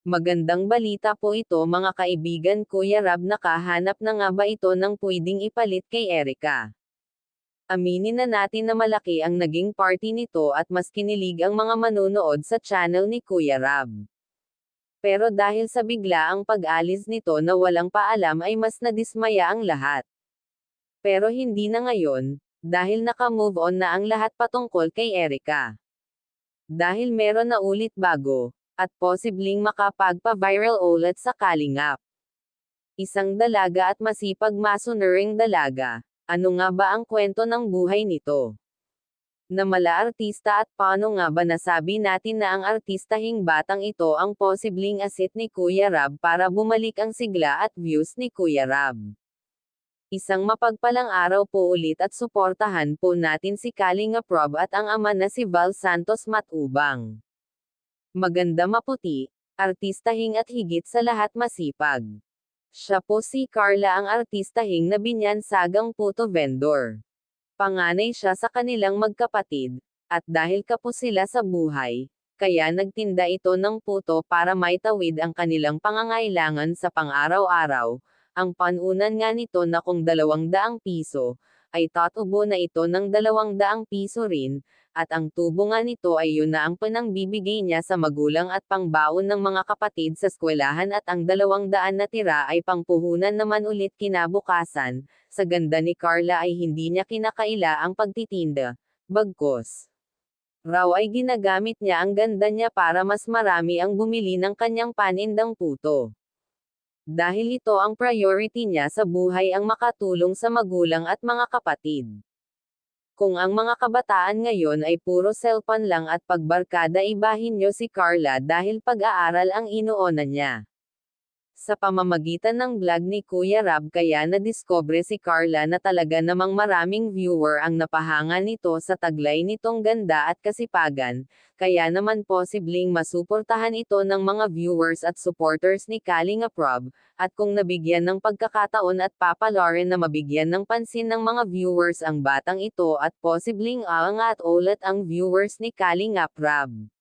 Magandang balita po ito mga kaibigan. Kuya Rab, nakahanap na nga ba ito ng pwedeng ipalit kay Erica? Aminin na natin na malaki ang naging party nito at mas kinilig ang mga manonood sa channel ni Kuya Rab. Pero dahil sa biglaang pag-alis nito na walang paalam ay mas nadismaya ang lahat. Pero hindi na ngayon, dahil naka-move on na ang lahat patungkol kay Erica. Dahil meron na ulit bago, at posibleng makapagpa-viral ulit sa Kalingap. Isang dalaga at masipag masunuring dalaga. Ano nga ba ang kwento ng buhay nito? Na mala artista at paano nga ba nasabi natin na ang artistahing batang ito ang posibleng asset ni Kuya Rab para bumalik ang sigla at views ni Kuya Rab? Isang mapagpalang araw po ulit at suportahan po natin si Kalingap Rob at ang ama na si Val Santos Matubang. Maganda, maputi, artistahing at higit sa lahat masipag. Siya po si Carla, ang artistahing na binyansagang puto vendor. Panganay siya sa kanilang magkapatid, at dahil kapo sila sa buhay, kaya nagtinda ito ng puto para maitawid ang kanilang pangangailangan sa pang-araw-araw. Ang panunan nga nito na kung 200 piso, ay tatubo na ito ng 200 piso rin, at ang tubo nga nito ay yun na ang pinangbibigay niya sa magulang at pangbaon ng mga kapatid sa eskwelahan, at ang 200 na tira ay pangpuhunan naman ulit kinabukasan. Sa ganda ni Carla ay hindi niya kinakaila ang pagtitinda, bagkus raw ay ginagamit niya ang ganda niya para mas marami ang bumili ng kanyang panindang puto. Dahil ito ang priority niya sa buhay, ang makatulong sa magulang at mga kapatid. Kung ang mga kabataan ngayon ay puro cellphone lang at pagbarkada, ibahin nyo si Carla dahil pag-aaral ang inuuna niya. Sa pamamagitan ng vlog ni Kuya Rab kaya nadiskubre si Carla na talaga namang maraming viewer ang napahanga nito sa taglay nitong ganda at kasipagan, kaya naman posibleng masuportahan ito ng mga viewers at supporters ni Kalingap Rob, at kung nabigyan ng pagkakataon at papalarin na mabigyan ng pansin ng mga viewers ang batang ito, at posibleng aangat ulit ang viewers ni Kalingap Rob.